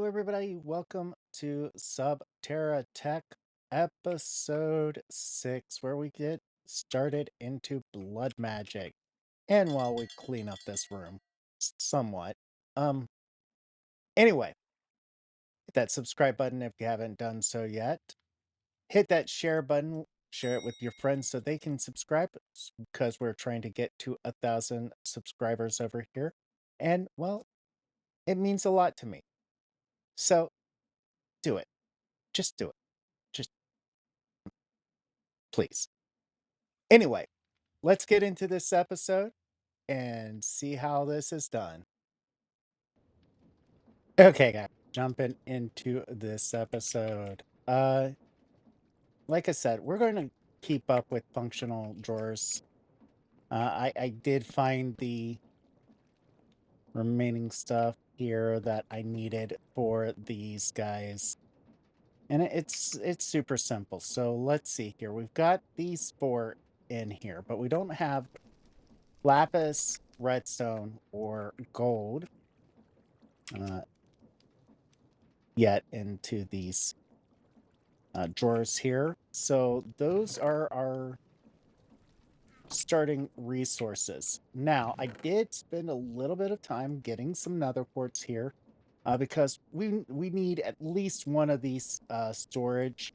everybody. Welcome to SubTerra Tech episode 6, where we get started into blood magic. And while we clean up this room somewhat. Um, anyway, hit that subscribe button if you haven't done so yet. Hit that share button, share it with your friends so they can subscribe, because we're trying to get to 1,000 subscribers over here. And, well, it means a lot to me. So, do it. Just do it. Just please. Anyway, let's get into this episode and see how this is done. Okay, guys, jumping into this episode. Like I said, we're going to keep up with functional drawers. I did find the remaining stuff here that I needed for these guys. And it's super simple. So let's see here. We've got these 4 in here, but we don't have lapis, redstone, or gold yet into these drawers here. So those are our starting resources. Now, I did spend a little bit of time getting some nether quartz here because we need at least one of these storage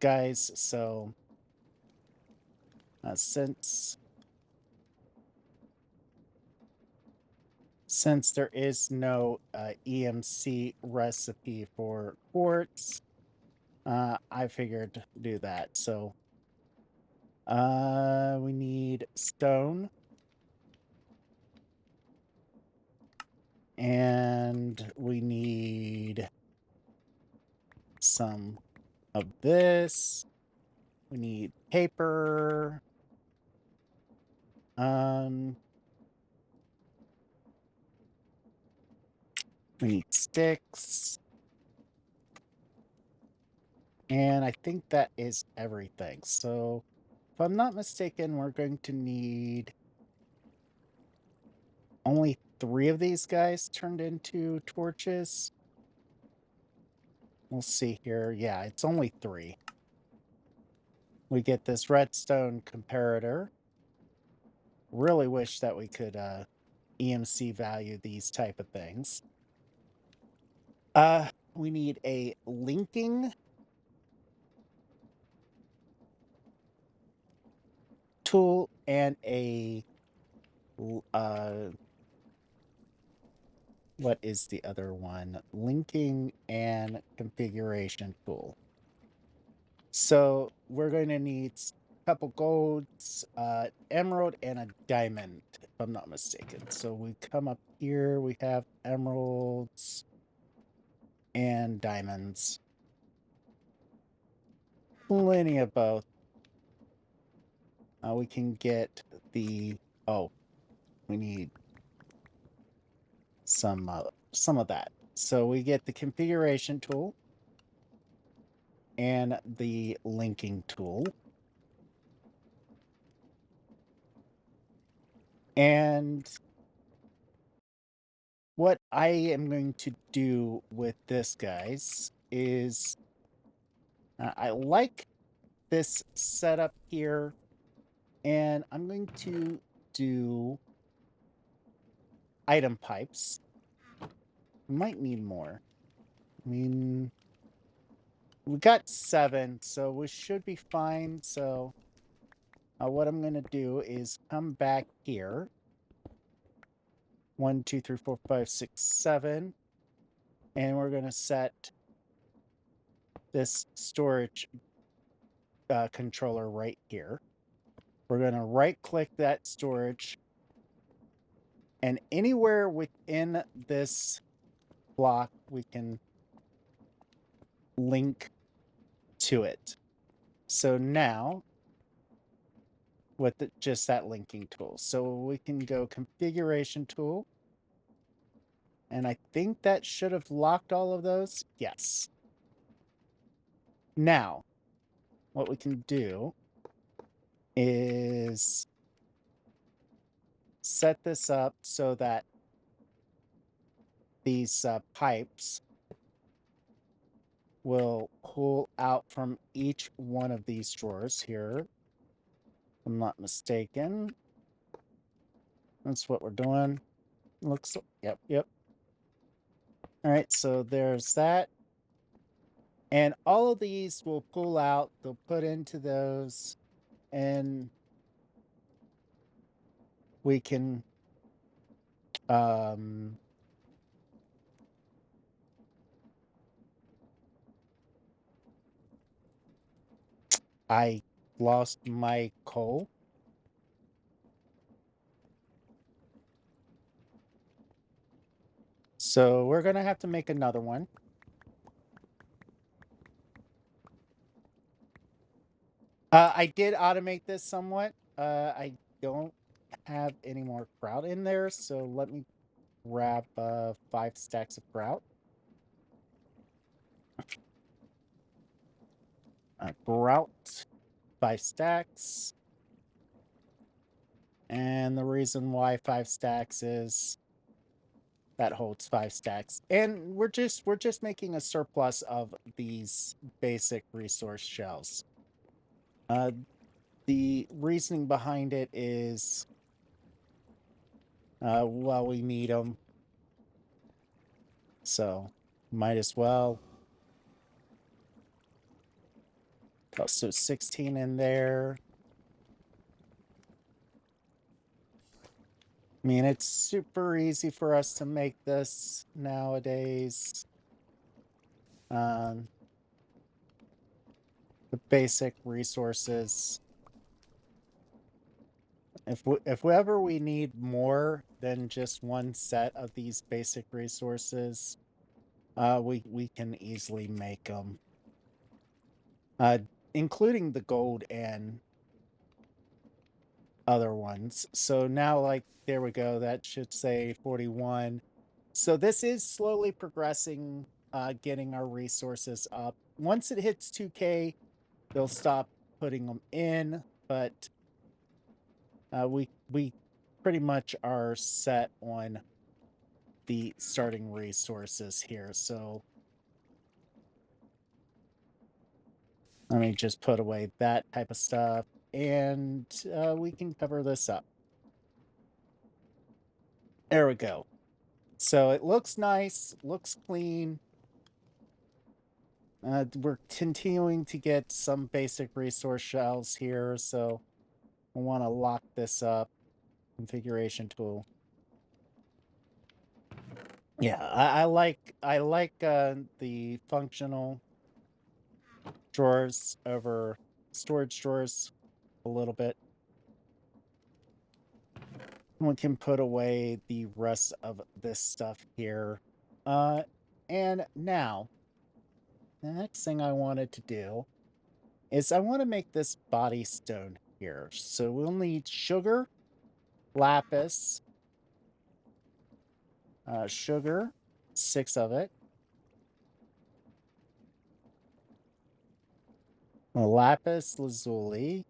guys. So since there is no EMC recipe for quartz, I figured do that. So we need stone. And we need some of this. We need paper. We need sticks. And I think that is everything. So if I'm not mistaken, we're going to need only 3 of these guys turned into torches. We'll see here. Yeah, it's only 3. We get this redstone comparator. Really wish that we could EMC value these type of things. We need a linking tool and a what is the other one? Linking and configuration tool. So we're going to need a couple golds, emerald, and a diamond, if I'm not mistaken. So we come up here, we have emeralds and diamonds. Plenty of both. We can get the we need some of that. So we get the configuration tool and the linking tool. And what I am going to do with this, guys, is I like this setup here, and I'm going to do item pipes. We might need more. I mean, we got 7, so we should be fine. So what I'm going to do is come back here. 1, 2, 3, 4, 5, 6, 7. And we're going to set this storage controller right here. We're going to right-click that storage. And anywhere within this block, we can link to it. So now, with just that linking tool. So we can go configuration tool. And I think that should have locked all of those. Yes. Now, what we can do is set this up so that these pipes will pull out from each one of these drawers here. If I'm not mistaken. That's what we're doing. Looks, yep. All right, so there's that. And all of these will pull out, they'll put into those, and we can I lost my coal. So we're gonna have to make another one. I did automate this somewhat. I don't have any more grout in there, so let me grab 5 stacks of grout. Grout, 5 stacks. And the reason why 5 stacks is that holds 5 stacks. And we're just making a surplus of these basic resource shells. The reasoning behind it is, well, we need them. So, might as well. So 16 in there. I mean, it's super easy for us to make this nowadays. The basic resources. If ever we need more than just one set of these basic resources, we can easily make them. Including the gold and other ones. So now, like, there we go. That should say 41. So this is slowly progressing, getting our resources up. Once it hits 2K, they'll stop putting them in, but we pretty much are set on the starting resources here. So let me just put away that type of stuff, and we can cover this up. There we go. So it looks nice, looks clean. We're continuing to get some basic resource shells here, so I want to lock this up. Configuration tool. Yeah, I like the functional drawers over storage drawers a little bit. We can put away the rest of this stuff here. And now, the next thing I wanted to do is I want to make this body stone here. So we'll need sugar, lapis, sugar, 6 of it. Lapis lazuli,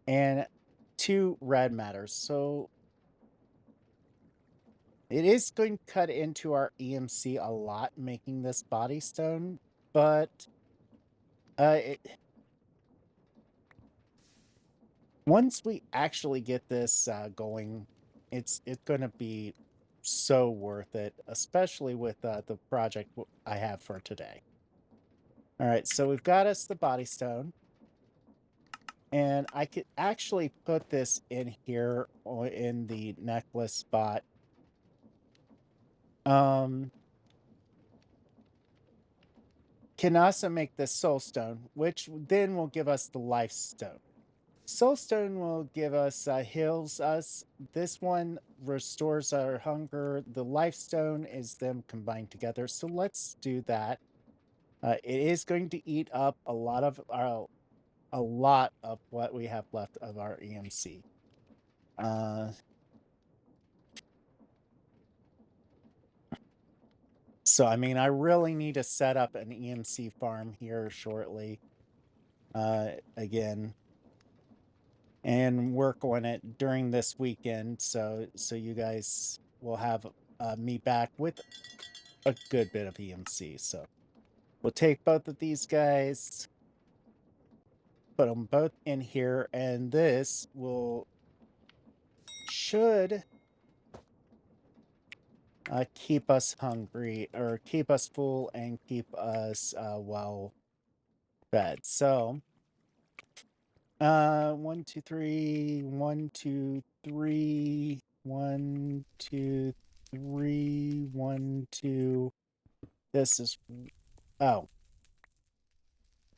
and 2 red matters. So it is going to cut into our EMC a lot making this body stone, but once we actually get this going, it's going to be so worth it, especially with the project I have for today. All right, so we've got us the body stone. And I could actually put this in here or in the necklace spot. Can also make the soul stone, which then will give us the life stone. Soul stone will give us heals us. This one restores our hunger. The life stone is them combined together. So let's do that. It is going to eat up a lot of what we have left of our EMC. So, I mean, I really need to set up an EMC farm here shortly, again, and work on it during this weekend. So you guys will have me back with a good bit of EMC. So we'll take both of these guys, put them both in here, and this should keep us hungry, or keep us full and keep us well fed. So 1, 2, 3, 1, 2, 3, 1, 2, 3, 1, 2. This is, oh,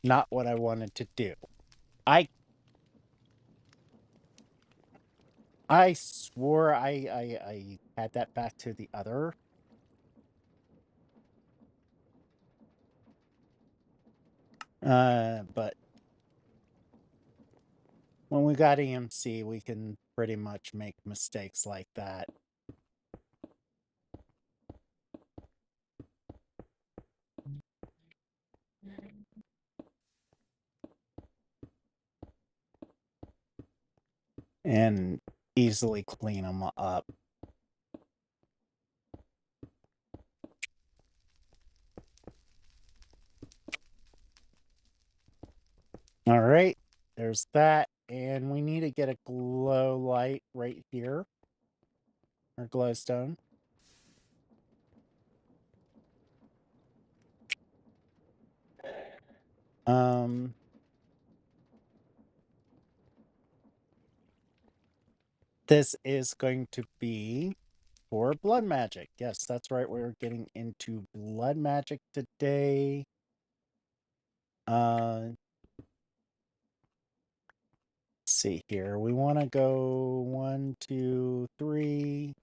not what I wanted to do. I swore I had that back to the other. But when we got EMC, we can pretty much make mistakes like that. And easily clean them up. All right, there's that. And we need to get a glow light right here, or glowstone. This is going to be for blood magic. Yes, that's right. We're getting into blood magic today. Let's see here. We want to go 1, 2, 3.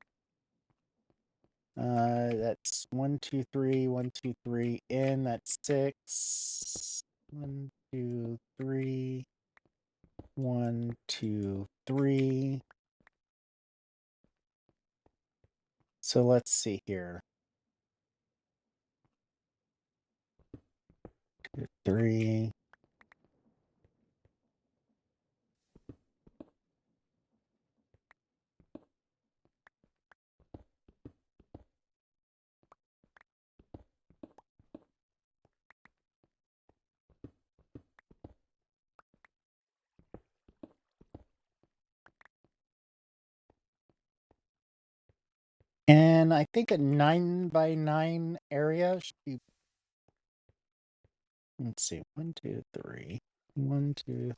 That's 1, 2, 3, 1, 2, 3 in. That's 6. 1, 2, 3. 1, 2, 3. So let's see here. 2, 3. And I think a 9x9 area should be. Let's see. 1, 2, 3. 1, 2.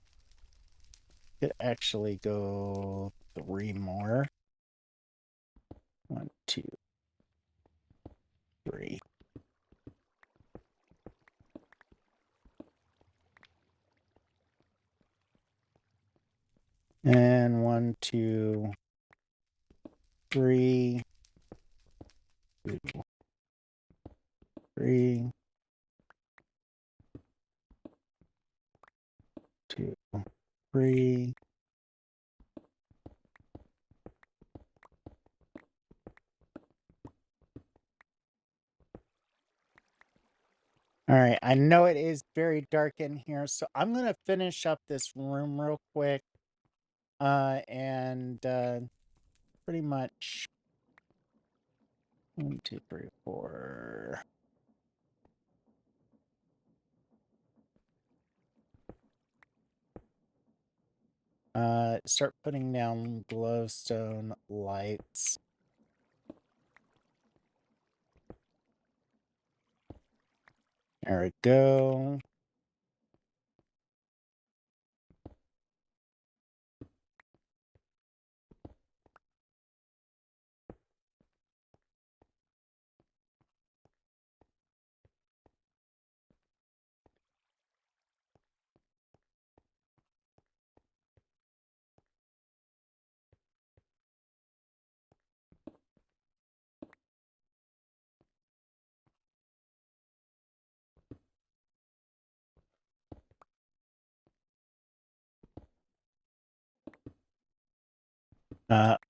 Could actually go 3 more. 1, 2, 3. And 1, 2, 3. 2, 3. 2, 3. All right, I know it is very dark in here, so I'm gonna finish up this room real quick. And pretty much 1, 2, 3, 4. Start putting down glowstone lights. There we go.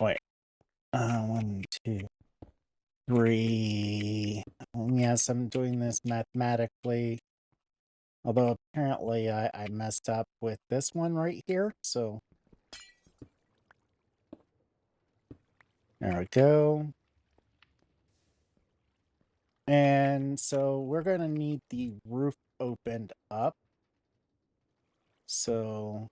Wait. 1, 2, 3. Yes, I'm doing this mathematically. Although apparently I messed up with this one right here, so there we go. And so we're going to need the roof opened up. So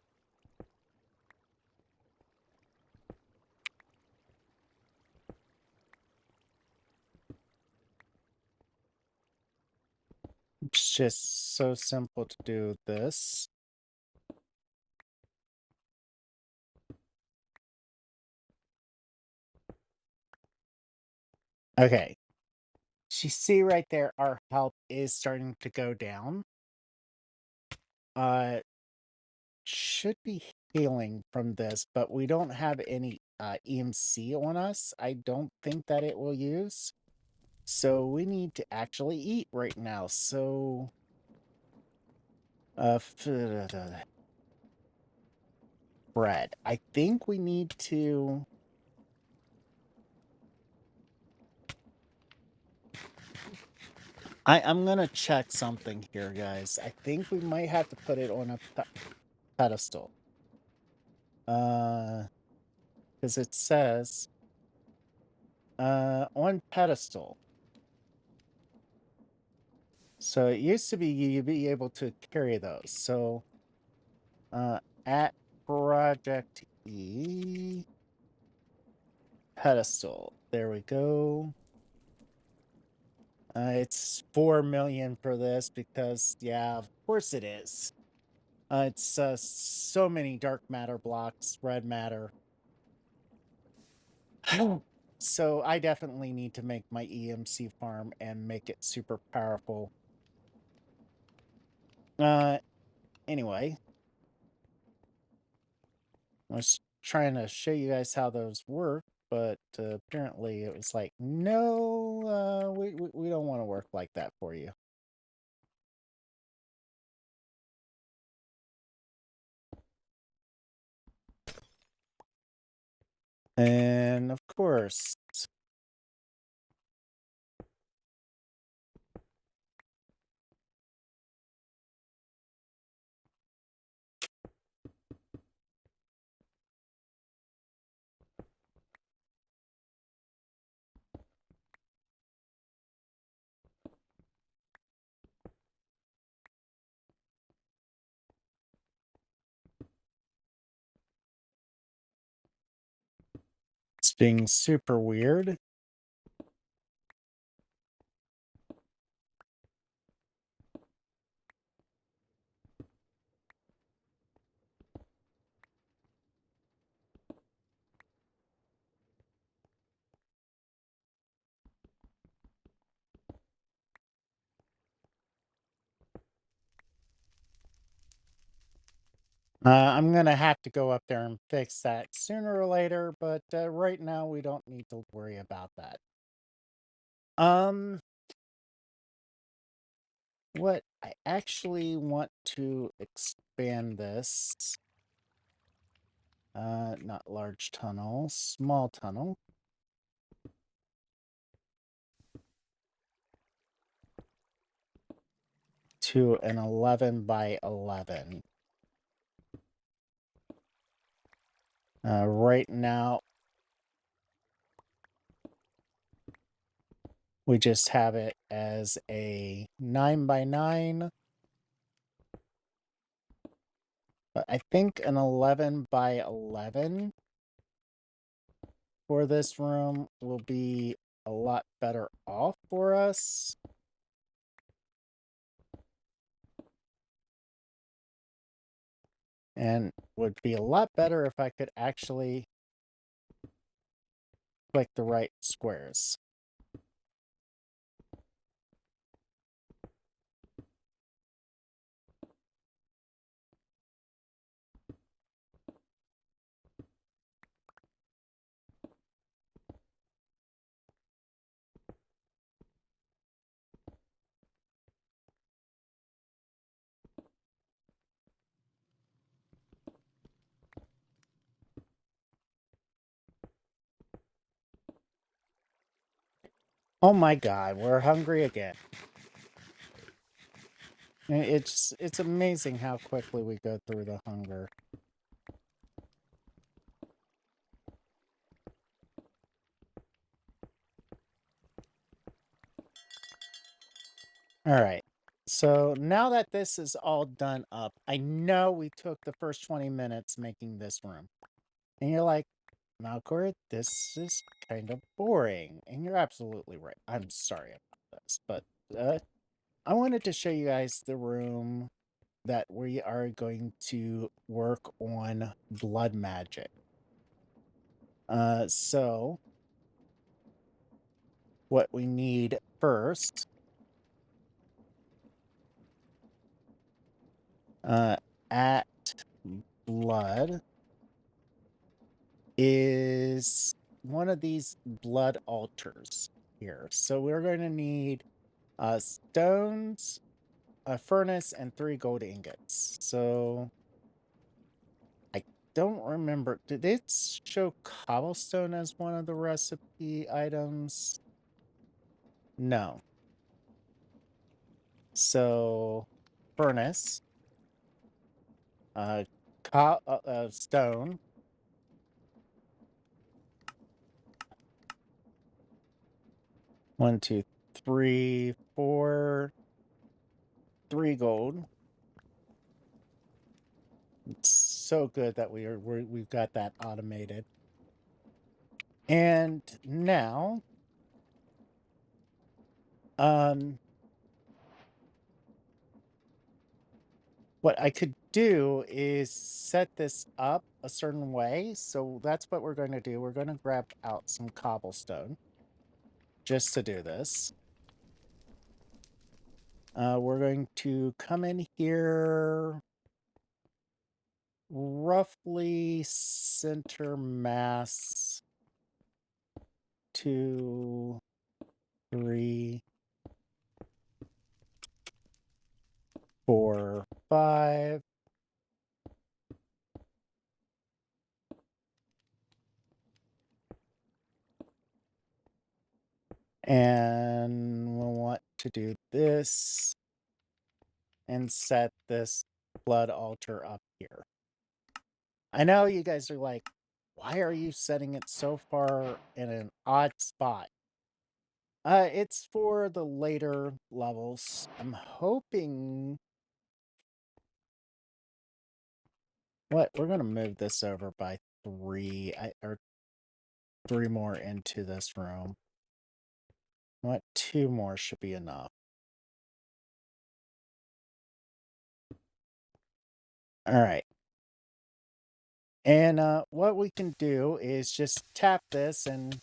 it's just so simple to do this. Okay. You see right there, our health is starting to go down. Should be healing from this, but we don't have any EMC on us. I don't think that it will use. So we need to actually eat right now. So bread. I think we need to I'm gonna check something here, guys. I think we might have to put it on a pedestal. Because it says on pedestal. So it used to be you'd be able to carry those. So at Project E pedestal. There we go. It's 4 million for this because, yeah, of course it is. It's so many dark matter blocks, red matter. So I definitely need to make my EMC farm and make it super powerful. Anyway, I was trying to show you guys how those work, but apparently it was like, no, we don't want to work like that for you. And of course, it's being super weird. I'm gonna have to go up there and fix that sooner or later, but right now we don't need to worry about that. What I actually want to expand this, not large tunnel, small tunnel. To an 11 by 11. Right now, we just have it as a 9 by 9. But I think an 11 by 11 for this room will be a lot better off for us. And would be a lot better if I could actually click the right squares. Oh my god, we're hungry again. It's amazing how quickly we go through the hunger. All right. So now that this is all done up, I know we took the first 20 minutes making this room. And you're like, Malcore, this is kind of boring. And you're absolutely right. I'm sorry about this. But I wanted to show you guys the room that we are going to work on blood magic. So what we need first at blood is one of these blood altars here. So we're going to need stones, a furnace, and 3 gold ingots. So I don't remember. Did it show cobblestone as one of the recipe items? No. So furnace, stone, 1, 2, 3, 4, 3 gold. It's so good that we've got that automated. And now, what I could do is set this up a certain way. So that's what we're going to do. We're going to grab out some cobblestone just to do this. We're going to come in here, roughly center mass 2, 3, 4, 5. And we'll want to do this and set this blood altar up here. I know you guys are like, why are you setting it so far in an odd spot? It's for the later levels. I'm hoping... What? We're going to move this over by 3, or 3 more into this room. What? 2 more should be enough. All right. And what we can do is just tap this and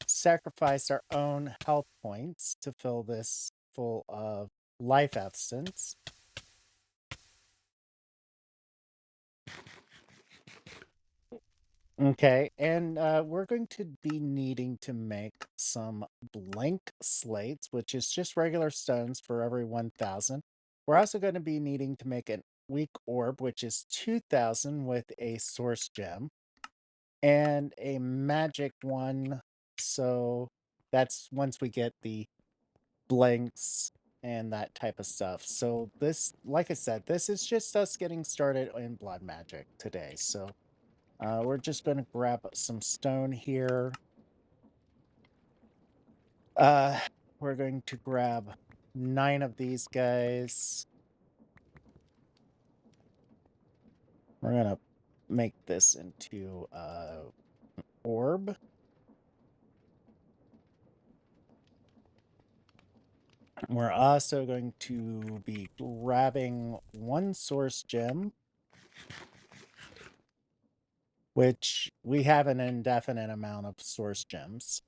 sacrifice our own health points to fill this full of life essence. Okay, and we're going to be needing to make some blank slates, which is just regular stones for every 1,000. We're also going to be needing to make an weak orb, which is 2,000 with a source gem, and a magic one. So that's once we get the blanks and that type of stuff. So this, like I said, this is just us getting started in blood magic today. So we're just going to grab some stone here. We're going to grab 9 of these guys. We're going to make this into orb. We're also going to be grabbing 1 source gem, which we have an indefinite amount of source gems.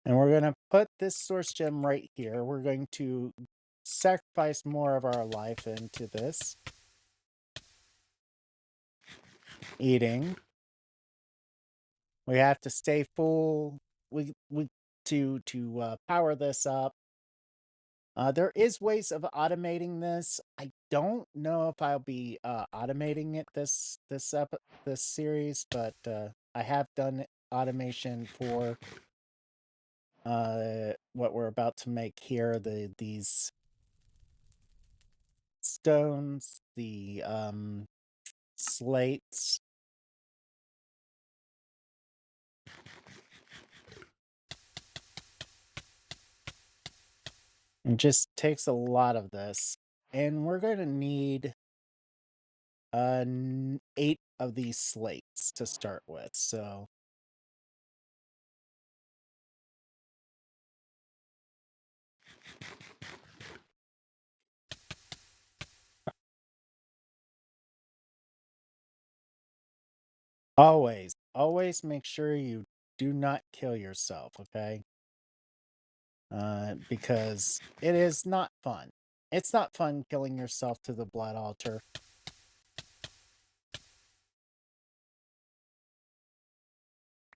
And we're going to put this source gem right here. We're going to sacrifice more of our life into this. Eating. We have to stay full. To power this up. There is ways of automating this. I don't know if I'll be automating it this series, but I have done automation for what we're about to make here. These stones, the slates. It just takes a lot of this. And we're going to need 8 of these slates to start with. So always make sure you do not kill yourself, okay? Because it is not fun. It's not fun killing yourself to the blood altar.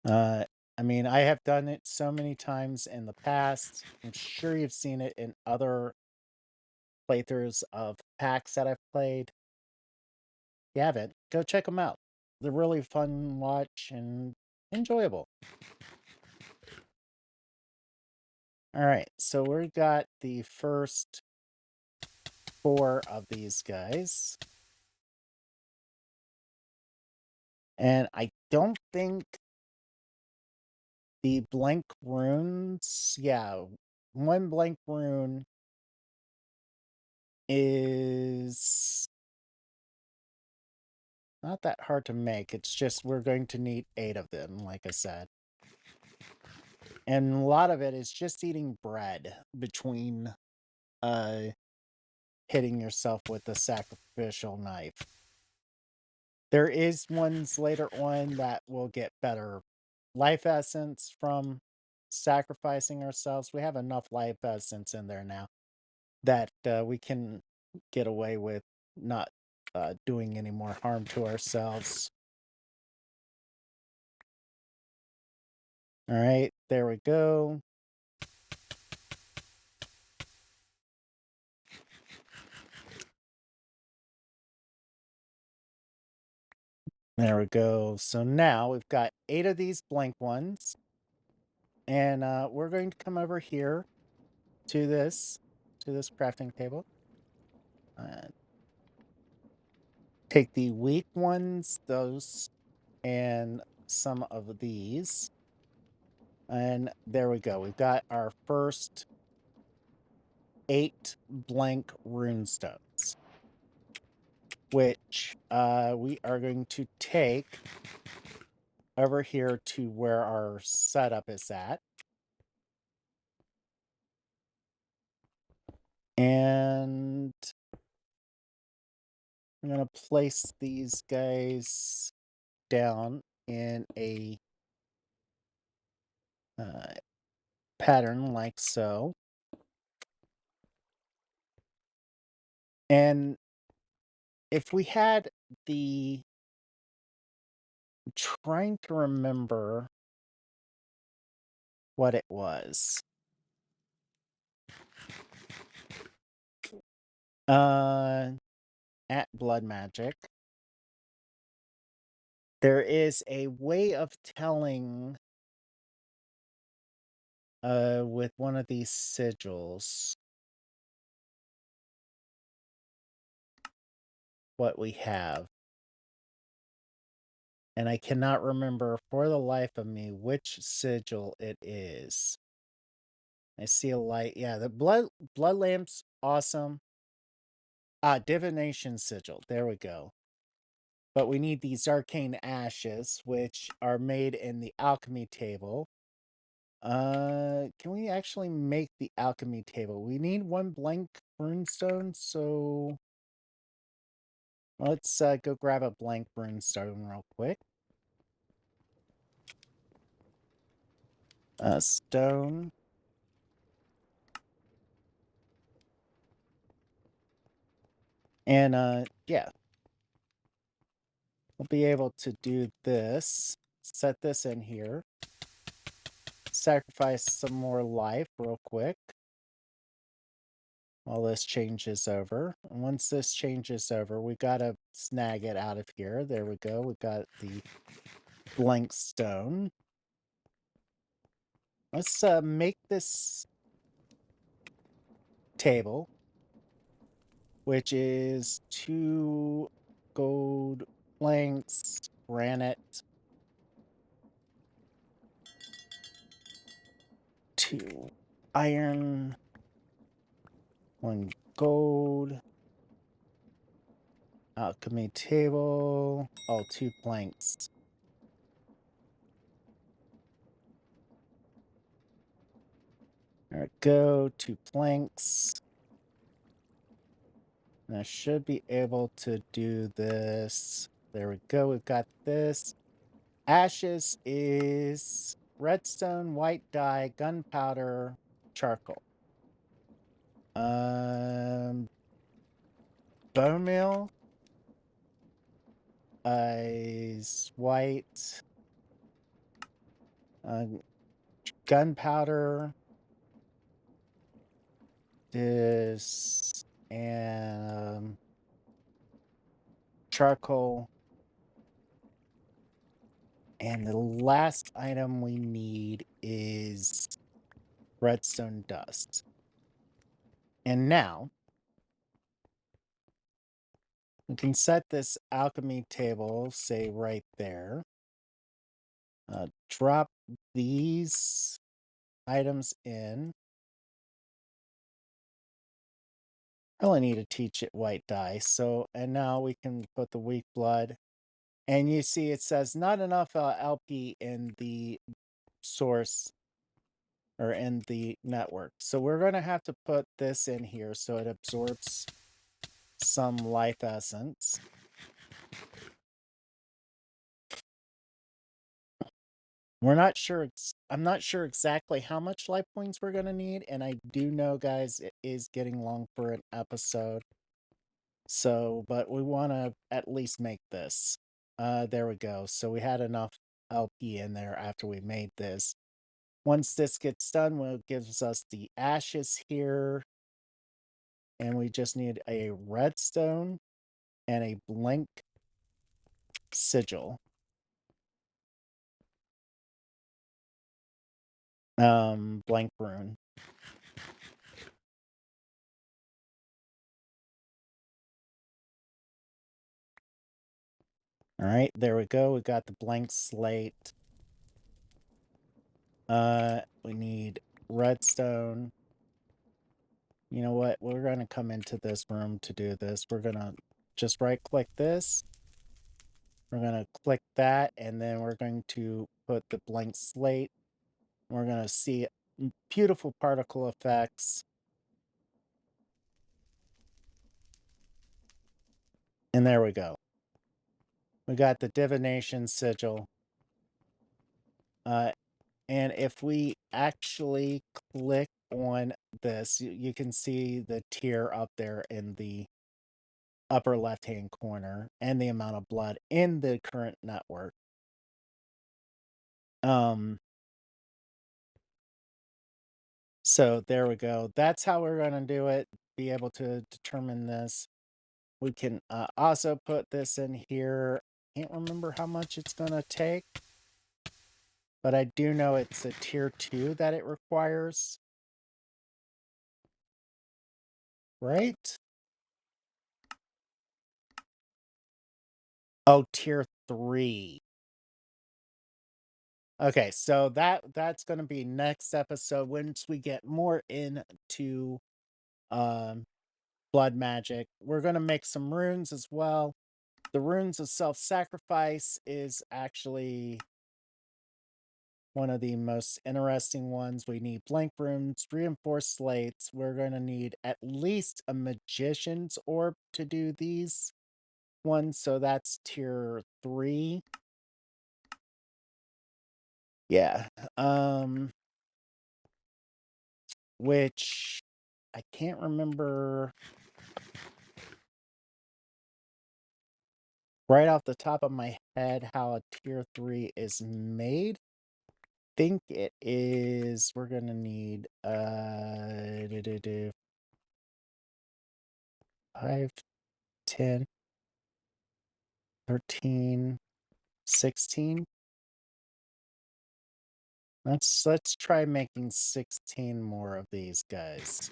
I mean, I have done it so many times in the past. I'm sure you've seen it in other playthroughs of packs that I've played. If you haven't, go check them out. They're really fun to watch and enjoyable. All right, so we got the first 4 of these guys. And I don't think the blank runes, yeah, 1 blank rune is not that hard to make. It's just we're going to need 8 of them, like I said. And a lot of it is just eating bread between hitting yourself with the sacrificial knife. There is ones later on that will get better life essence from sacrificing ourselves. We have enough life essence in there now that we can get away with not doing any more harm to ourselves. All right, there we go. There we go. So now we've got 8 of these blank ones. And we're going to come over here to this crafting table. Take the weak ones, those, and some of these. And there we go. We've got our first 8 blank runestones, which we are going to take over here to where our setup is at. And I'm going to place these guys down in a pattern like so. And if we had the... trying to remember what it was. At Blood Magic, there is a way of telling with one of these sigils what we have. And I cannot remember for the life of me which sigil it is. I see a light. Yeah, the blood lamp's awesome. Divination sigil. There we go. But we need these arcane ashes, which are made in the alchemy table. Can we actually make the alchemy table? We need 1 blank runestone, so let's go grab a blank runestone real quick. Stone. And yeah. We'll be able to do this. Set this in here. Sacrifice some more life real quick while this changes over. And once this changes over, we gotta snag it out of here. There we go. We got the blank stone. Let's make this table, which is 2 gold planks, granite, 2 iron, 1 gold. Alchemy table. Oh, 2 planks. There we go. 2 planks. And I should be able to do this. There we go. We've got this. Ashes is redstone, white dye, gunpowder, charcoal. Bone meal is white. Gunpowder is and charcoal. And the last item we need is redstone dust. And now we can set this alchemy table, say right there. Drop these items in. I only need to teach it white dye. So, and now we can put the weak blood. And you see it says not enough LP in the source or in the network. So we're going to have to put this in here so it absorbs some life essence. We're not sure. I'm not sure exactly how much life points we're going to need. And I do know, guys, it is getting long for an episode. So, but we want to at least make this. There we go. So we had enough LP in there after we made this. Once this gets done, well, it gives us the ashes here. And we just need a redstone and a blank sigil. Blank rune. All right, there we go. We got the blank slate. We need redstone. You know what? We're going to come into this room to do this. We're going to just right click this. We're going to click that, and then we're going to put the blank slate. We're going to see beautiful particle effects. And there we go. We got the divination sigil. And if we actually click on this, you can see the tier up there in the upper left-hand corner and the amount of blood in the current network. So there we go. That's how we're going to do it. Be able to determine this. We can also put this in here. Can't remember how much it's going to take, but I do know it's a tier 2 that it requires. Right? Oh, tier 3. Okay, so that's going to be next episode once we get more into blood magic. We're going to make some runes as well. The runes of self-sacrifice is actually one of the most interesting ones. We need blank runes, reinforced slates. We're going to need at least a magician's orb to do these ones. So that's tier 3. Yeah. Which I can't remember right off the top of my head how a tier 3 is made. Think it is, we're gonna need 5, 10, 13, 16. Let's try making 16 more of these guys.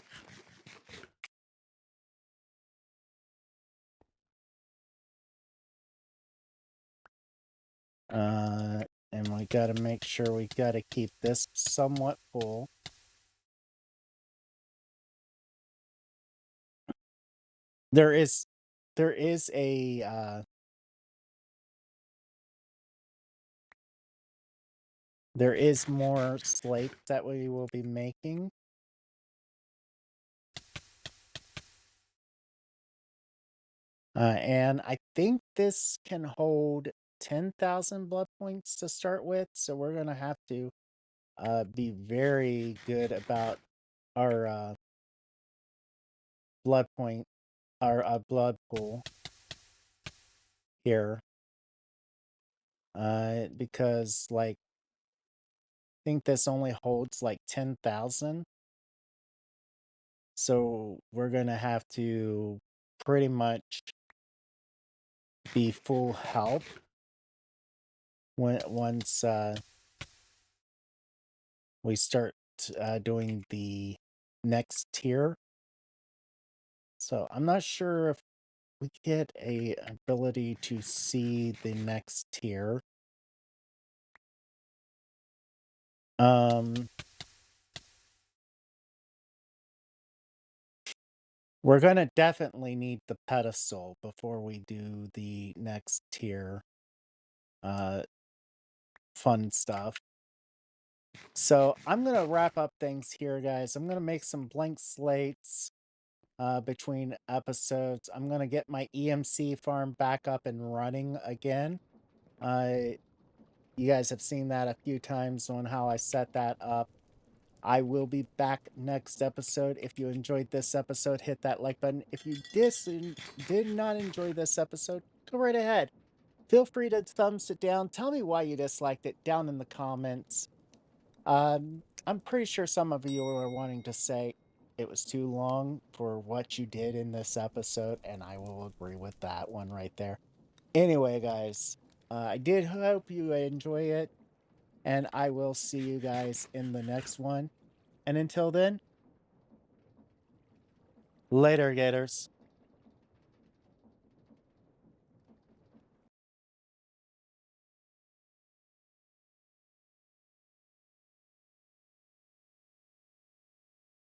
And we gotta make sure we gotta keep this somewhat full. There is there is a there is more slates that we will be making. And I think this can hold 10,000 blood points to start with, so we're gonna have to be very good about our blood point, our blood pool here, because like I think this only holds like 10,000, so we're gonna have to pretty much be full health once we start doing the next tier. So I'm not sure if we get a ability to see the next tier. We're gonna definitely need the pedestal before we do the next tier uh fun stuff. So I'm gonna wrap up things here, guys. I'm gonna make some blank slates between episodes. I'm gonna get my EMC farm back up and running again. You guys have seen that a few times on how I set that up. I will be back next episode. If you enjoyed this episode, hit that like button. If you did not enjoy this episode, go right ahead. Feel free to thumbs it down. Tell me why you disliked it down in the comments. I'm pretty sure some of you are wanting to say it was too long for what you did in this episode, and I will agree with that one right there. Anyway, guys, I did hope you enjoy it, and I will see you guys in the next one. And until then, later, Gators.